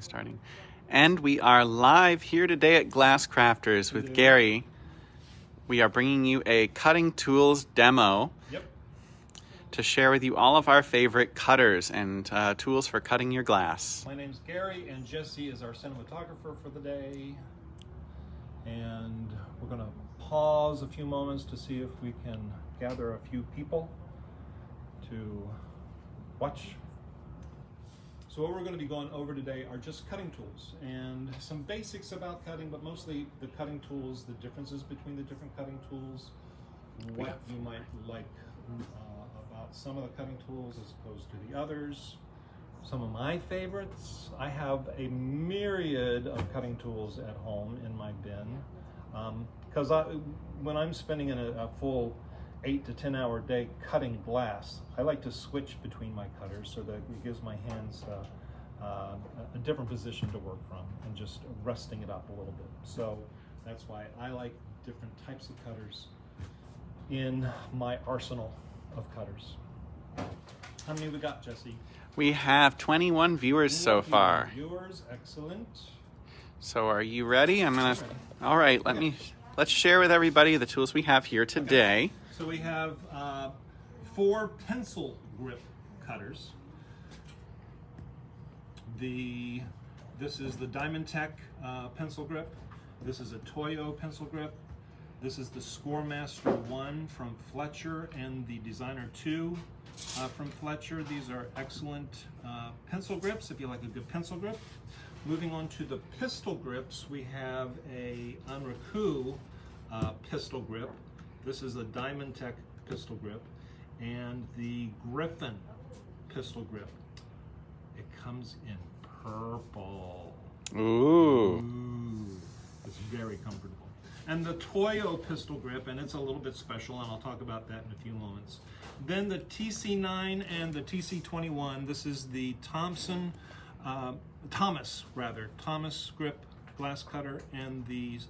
starting. And we are live here today at Glass Crafters with Gary. We are bringing you a cutting tools demo to share with you all of our favorite cutters and tools for cutting your glass. My name's Gary, and Jesse is our cinematographer for the day. And we're going to pause a few moments to see if we can gather a few people to watch. So what we're going to be going over today are just cutting tools and some basics about cutting, but mostly the cutting tools, the differences between the different cutting tools, what you might like about some of the cutting tools as opposed to the others. Some of my favorites. I have a myriad of cutting tools at home in my bin because when I'm spending a full 8 to 10 hour day cutting glass, I like to switch between my cutters so that it gives my hands a different position to work from and just resting it up a little bit. So that's why I like different types of cutters in my arsenal of cutters. How many we got, Jesse? We have 21 viewers so far. Viewers, excellent. So are you ready? All right, let's share with everybody the tools we have here today. Okay. So we have 4 pencil grip cutters. This is the Diamond Tech pencil grip. This is a Toyo pencil grip. This is the Scoremaster 1 from Fletcher and the Designer 2 from Fletcher. These are excellent pencil grips if you like a good pencil grip. Moving on to the pistol grips, we have a Anraku pistol grip. This is a Diamond Tech pistol grip, and the Griffin pistol grip. It comes in purple. Ooh. It's very comfortable. And the Toyo pistol grip, and it's a little bit special, and I'll talk about that in a few moments. Then the TC9 and the TC21. This is the Thomas grip glass cutter, and the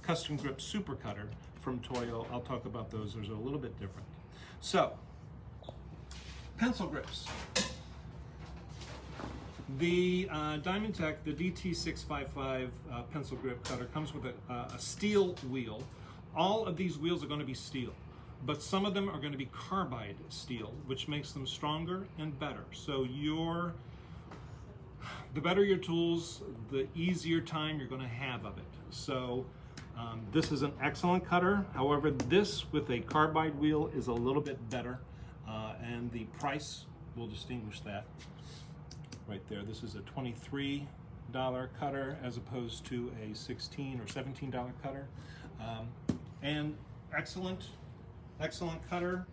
custom grip super cutter from Toyo. I'll talk about those. Those are a little bit different. So, pencil grips. The Diamond Tech, the DT655 pencil grip cutter comes with a steel wheel. All of these wheels are going to be steel, but some of them are going to be carbide steel, which makes them stronger and better. So the better your tools, the easier time you're going to have of it. So this is an excellent cutter. However, this with a carbide wheel is a little bit better, and the price will distinguish that right there. This is a $23 cutter as opposed to a $16 or $17 cutter. And excellent cutter.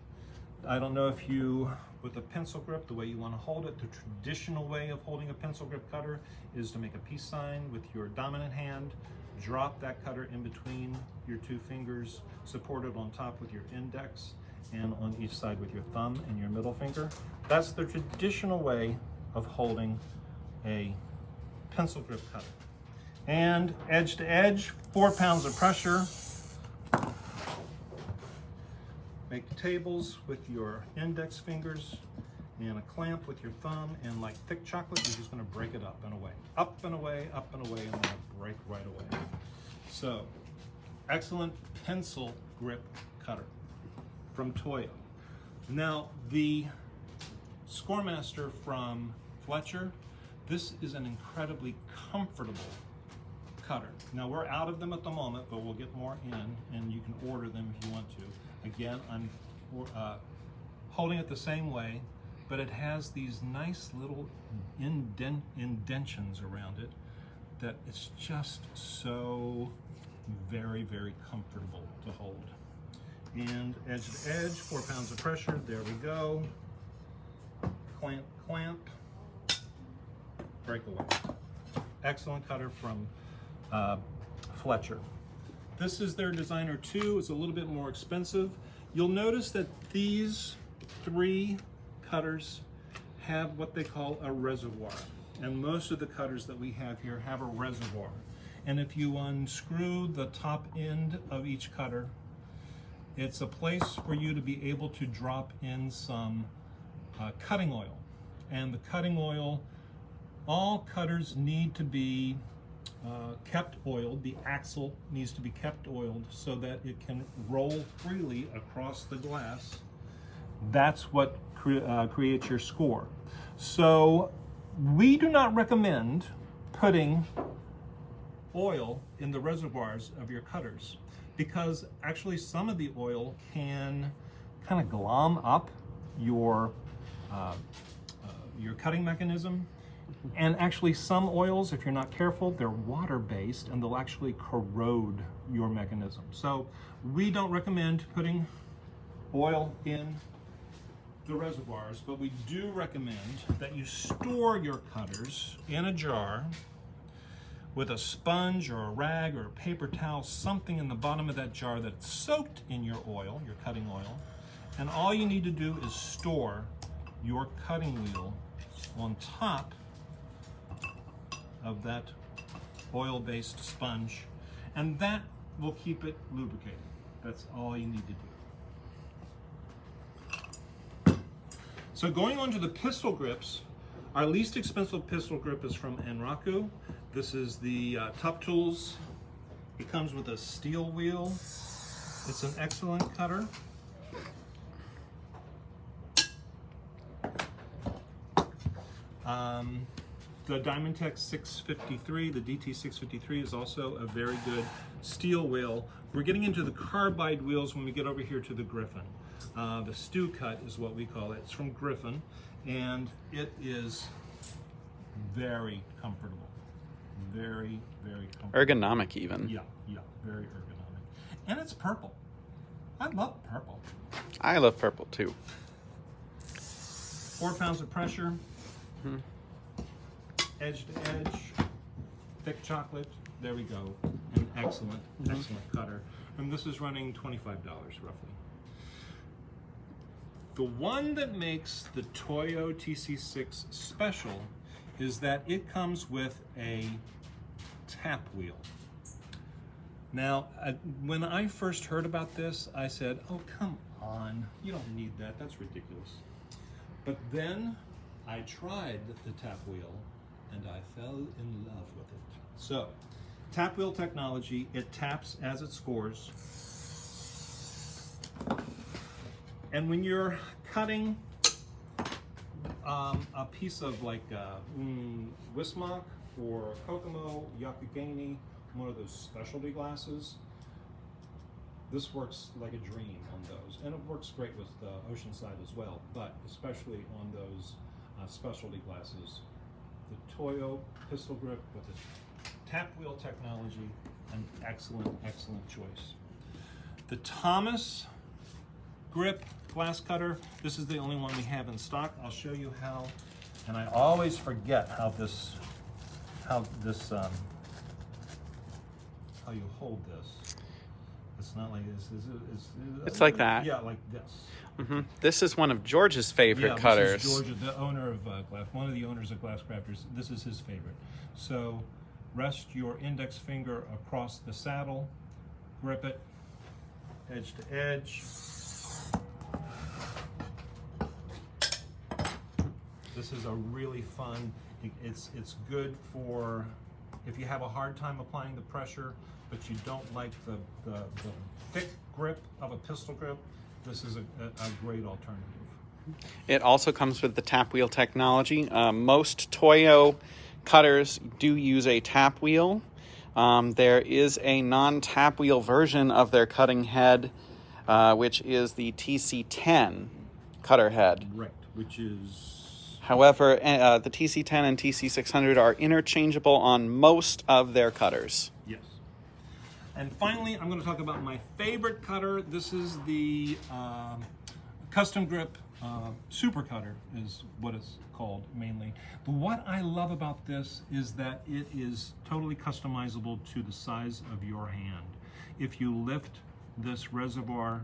I don't know if you, with a pencil grip, the way you want to hold it, the traditional way of holding a pencil grip cutter is to make a peace sign with your dominant hand, drop that cutter in between your 2 fingers, support it on top with your index, and on each side with your thumb and your middle finger. That's the traditional way of holding a pencil grip cutter. And edge to edge, 4 pounds of pressure. Make tables with your index fingers and a clamp with your thumb, and like thick chocolate, you're just going to break it up and away. Up and away, up and away, and then break right away. So, excellent pencil grip cutter from Toyo. Now, the Scoremaster from Fletcher, this is an incredibly comfortable cutter. Now, we're out of them at the moment, but we'll get more in, and you can order them if you want to. Again, I'm holding it the same way, but it has these nice little indentions around it that it's just so very, very comfortable to hold. And edge to edge, 4 pounds of pressure, there we go. Clamp, clamp, break away. Excellent cutter from Fletcher. This is their Designer 2. It's a little bit more expensive. You'll notice that these 3 cutters have what they call a reservoir. And most of the cutters that we have here have a reservoir. And if you unscrew the top end of each cutter, it's a place for you to be able to drop in some cutting oil. And the cutting oil all cutters need to be kept oiled. The axle needs to be kept oiled so that it can roll freely across the glass. That's what creates your score. So we do not recommend putting oil in the reservoirs of your cutters, because actually some of the oil can kind of glom up your cutting mechanism. And actually some oils, if you're not careful, they're water-based and they'll actually corrode your mechanism. So we don't recommend putting oil in the reservoirs, but we do recommend that you store your cutters in a jar with a sponge or a rag or a paper towel, something in the bottom of that jar that's soaked in your oil, your cutting oil. And all you need to do is store your cutting wheel on top of that oil-based sponge, and that will keep it lubricated. That's all you need to do. So going on to the pistol grips, our least expensive pistol grip is from Enraku. This is the Top Tools. It comes with a steel wheel. It's an excellent cutter. The Diamondtech 653, the DT 653, is also a very good steel wheel. We're getting into the carbide wheels when we get over here to the Griffin. The Stew Cut is what we call it. It's from Griffin, and it is very comfortable. Very, very comfortable. Ergonomic even. Yeah, very ergonomic. And it's purple. I love purple. I love purple too. 4 pounds of pressure. Mm-hmm. Edge to edge, thick chocolate. There we go. An excellent, excellent cutter. And this is running $25 roughly. The one that makes the Toyo TC6 special is that it comes with a tap wheel. Now, when I first heard about this, I said, oh, come on, you don't need that, that's ridiculous. But then I tried the tap wheel and I fell in love with it. So, tap wheel technology, it taps as it scores. And when you're cutting a piece of like Wismach or Kokomo, Yakugani, one of those specialty glasses, this works like a dream on those. And it works great with Oceanside as well, but especially on those specialty glasses. The Toyo pistol grip with the tap wheel technology, an excellent, excellent choice. The Thomas grip glass cutter, this is the only one we have in stock. I'll show you how, and I always forget how you hold this. It's not like this. It's like that. Yeah, like this. Mm-hmm. This is one of George's favorite cutters. This is George, the owner of one of the owners of Glass Crafters. This is his favorite. So rest your index finger across the saddle, grip it edge to edge. This is a really fun, it's good for if you have a hard time applying the pressure, but you don't like the thick grip of a pistol grip. This is a great alternative. It also comes with the tap wheel technology. Most Toyo cutters do use a tap wheel. There is a non-tap wheel version of their cutting head, which is the TC10 cutter head. Right, which is... However, the TC10 and TC600 are interchangeable on most of their cutters. Yes. And finally, I'm going to talk about my favorite cutter. This is the Custom Grip Super Cutter is what it's called mainly. But what I love about this is that it is totally customizable to the size of your hand. If you lift this reservoir,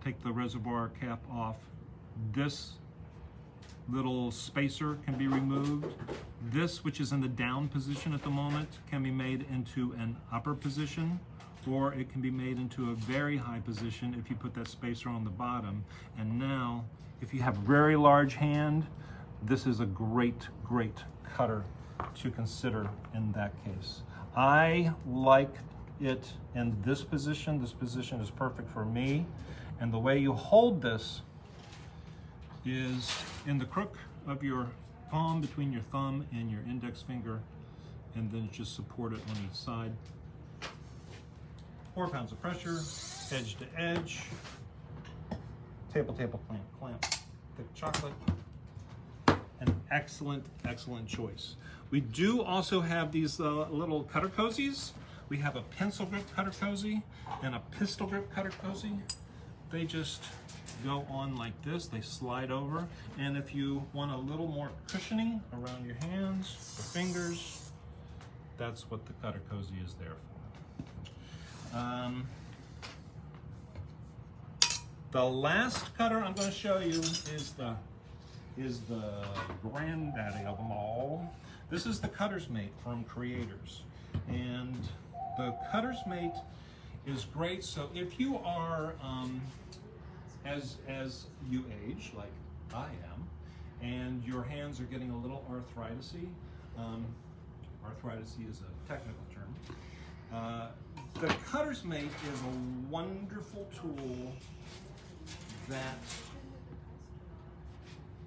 take the reservoir cap off, this little spacer can be removed. This, which is in the down position at the moment, can be made into an upper position, or it can be made into a very high position if you put that spacer on the bottom. And now, if you have a very large hand, this is a great, great cutter to consider in that case. I like it in this position. This position is perfect for me. And the way you hold this is in the crook of your palm, between your thumb and your index finger, and then just support it on each side. 4 pounds of pressure, edge to edge, table clamp, thick chocolate. An excellent, excellent choice. We do also have these little cutter cozies. We have a pencil grip cutter cozy and a pistol grip cutter cozy. They just go on like this, they slide over. And if you want a little more cushioning around your hands or fingers, that's what the cutter cozy is there for. The last cutter I'm going to show you is the granddaddy of them all. This is the Cutter's Mate from Creators. And the Cutter's Mate is great. So if you are, as you age, like I am, and your hands are getting a little arthritis-y, arthritis-y is a technical term, the Cutter's Mate is a wonderful tool that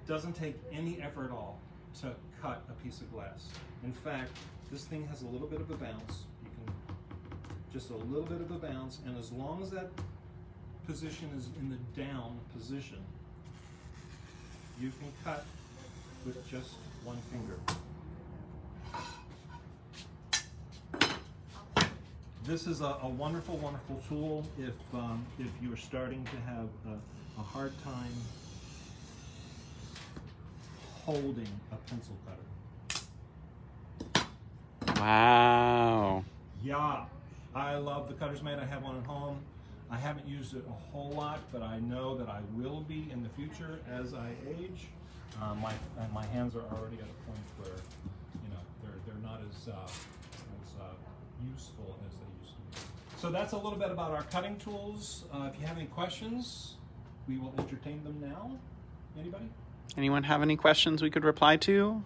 doesn't take any effort at all to cut a piece of glass. In fact, this thing has a little bit of a bounce. You can just a little bit of a bounce, and as long as that position is in the down position, you can cut with just one finger. This is a wonderful, wonderful tool if you're starting to have a hard time holding a pencil cutter. Wow. Yeah, I love the Cutter's Mate. I have one at home. I haven't used it a whole lot, but I know that I will be in the future as I age. My hands are already at a point where, you know, they're not as useful as they used to be. So that's a little bit about our cutting tools. If you have any questions, we will entertain them now. Anybody? Anyone have any questions we could reply to?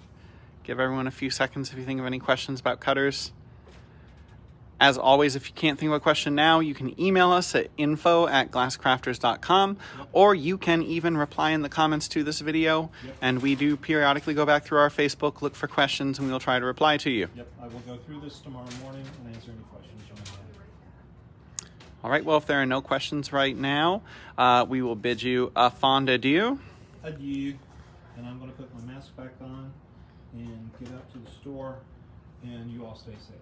Give everyone a few seconds if you think of any questions about cutters. As always, if you can't think of a question now, you can email us at info@glasscrafters.com, or you can even reply in the comments to this video. And we do periodically go back through our Facebook, look for questions, and we'll try to reply to you. Yep, I will go through this tomorrow morning and answer any questions you might have. All right, well, if there are no questions right now, we will bid you a fond adieu. Adieu. And I'm going to put my mask back on and get up to the store, and you all stay safe.